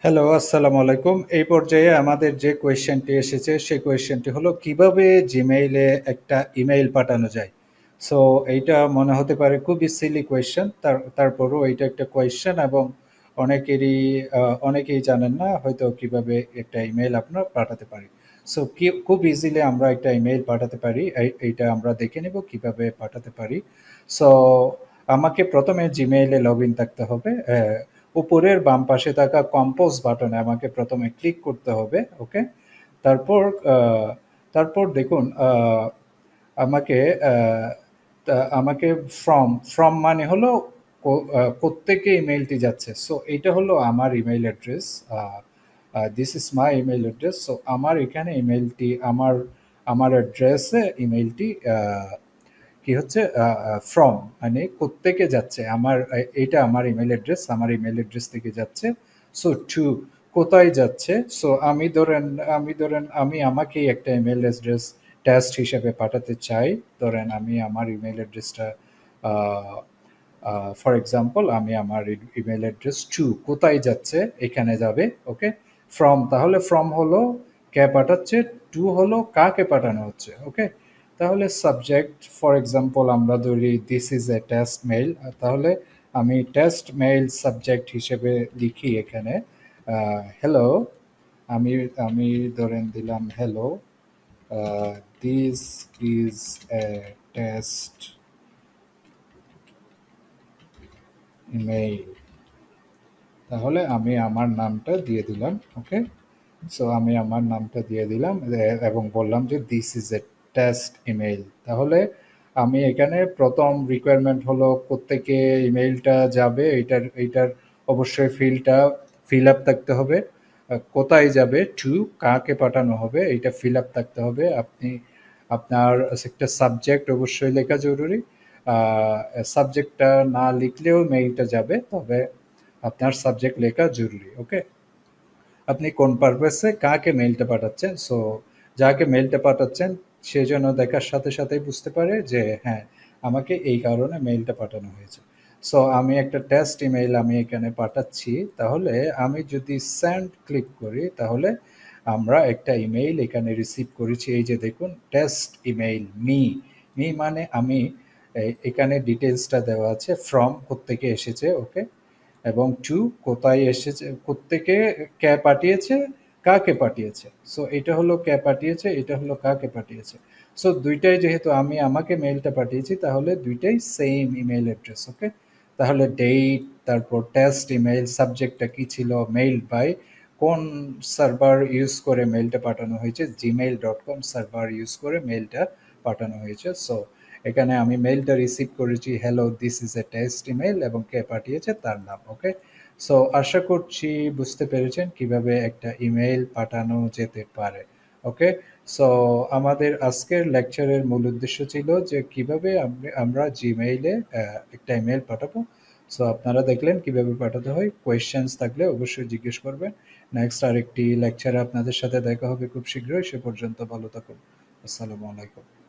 Hello, আসসালামু আলাইকুম। এই পর্যায়ে আমাদের যে কোয়েশ্চেনটি এসেছে সেই কোয়েশ্চেনটি হলো কিভাবে জিমেইলে একটা ইমেইল পাঠানো যায়। সো এইটা মনে হতে পারে খুবই সিলি কোয়েশ্চেন, তারপরও এইটা একটা কোয়েশ্চেন এবং অনেকেরই অনেকেই জানেন না হয়তো কিভাবে একটা ইমেইল আপনার পাঠাতে পারি। সো কি খুব ইজিলি আমরা একটা ইমেইল পাঠাতে পারি, এইটা আমরা দেখে নেব কিভাবে পাঠাতে পারি। সো আমাকে প্রথমে জিমেইলে লগ ইন থাকতে হবে। উপরের বাম পাশে থাকা কম্পোজ বাটনে আমাকে প্রথমে ক্লিক করতে হবে। ওকে, তারপর তারপর দেখুন, আমাকে আমাকে ফ্রম মানে হলো কোত্থেকে ইমেইলটি যাচ্ছে। সো এইটা হলো আমার email address. This is my email address. So আমার এখানে ইমেইলটি আমার অ্যাড্রেসে ইমেইলটি কি হচ্ছে, ফ্রম মানে কোত্থেকে যাচ্ছে, এইটা আমার ইমেল অ্যাড্রেস, আমার ইমেল অ্যাড্রেস থেকে যাচ্ছে। সো টু কোথায় যাচ্ছে। সো আমি ধরেন আমি আমাকেই একটা ইমেল অ্যাড্রেস টেস্ট হিসেবে পাঠাতে চাই। ধরেন আমি আমার ইমেল অ্যাড্রেসটা, ফর এক্সাম্পল আমি আমার ইমেল অ্যাড্রেস টু কোথায় যাচ্ছে এখানে যাবে। ওকে, ফ্রম তাহলে ফ্রম হলো কে পাঠাচ্ছে, টু হলো কাকে পাঠানো হচ্ছে। ওকে, তাহলে সাবজেক্ট ফর এক্সাম্পল আমরা ধরি this is a test mail. তাহলে আমি টেস্ট মেইল সাবজেক্ট হিসেবে লিখি এখানে হ্যালো। আমি আমি ধরেন দিলাম hello, this is a test mail. তাহলে আমি আমার নামটা দিয়ে দিলাম। ওকে, সো আমি আমার নামটা দিয়ে দিলাম এবং বললাম যে this is a test email. তাহলে আমি এখানে প্রথম রিকোয়ারমেন্ট হলো কোত্থেকে ইমেইলটা যাবে, এইটার অবশ্যই ফিল আপ থাকতে হবে। কোথায় যাবে, টু কাকে পাঠানো হবে, এইটা ফিল আপ থাকতে হবে। আপনার একটা সাবজেক্ট অবশ্যই লেখা জরুরি। সাবজেক্টটা না লিখলেও মেইলটা যাবে, তবে আপনার সাবজেক্ট লেখা জরুরি। ওকে, আপনি কোন পারপাসে কাকে মেইলটা পাঠাচ্ছেন। সো যাকে মেইলটা পাঠাচ্ছেন সে যেন দেখার সাথে সাথেই বুঝতে পারে যে হ্যাঁ, আমাকে এই কারণে মেইলটা পাঠানো হয়েছে। সো আমি একটা টেস্ট ইমেইল আমি এখানে পাঠাচ্ছি। তাহলে আমি যদি সেন্ড ক্লিক করি তাহলে আমরা একটা ইমেইল এখানে রিসিভ করেছি। এই যে দেখুন, টেস্ট ইমেইল মি মানে আমি। এখানে ডিটেলসটা দেওয়া আছে, ফ্রম কোত্থেকে এসেছে। ওকে, এবং টু কোথায় এসেছে, কোত্থেকে কে পাঠিয়েছে, কাকে পাঠিয়েছে। সো এটা হলো কে পাঠিয়েছে, এটা হলো কাকে পাঠিয়েছে। সো দুইটাই যেহেতু আমি আমাকে মেইলটা পাঠিয়েছি তাহলে দুইটাই সেম ইমেল অ্যাড্রেস। ওকে, তাহলে ডেট, তারপর টেস্ট ইমেইল, সাবজেক্টটা কি ছিল, মেইল বাই কোন সার্ভার ইউজ করে মেইলটা পাঠানো হয়েছে, gmail.com সার্ভার ইউজ করে মেইলটা পাঠানো হয়েছে। সো এখানে আমি মেইলটা রিসিভ করেছি hello this is a test email এবং কে পাঠিয়েছে তার নাম। ওকে, সো আশা করছি বুঝতে পেরেছেন কিভাবে একটা ইমেইল পাঠানো যেতে পারে। ওকে, সো আমাদের আজকের লেকচারের মূল উদ্দেশ্য ছিল যে কিভাবে আমরা জিমেইলে একটা ইমেইল পাঠাবো। সো আপনারা দেখলেন কিভাবে পাঠাতে হয়। কোয়েশ্চেন্স থাকলে অবশ্যই জিজ্ঞেস করবেন। নেক্সট আরেকটি লেকচারে আপনাদের সাথে দেখা হবে খুব শীঘ্রই। সে পর্যন্ত ভালো থাকুন। আসসালামু আলাইকুম।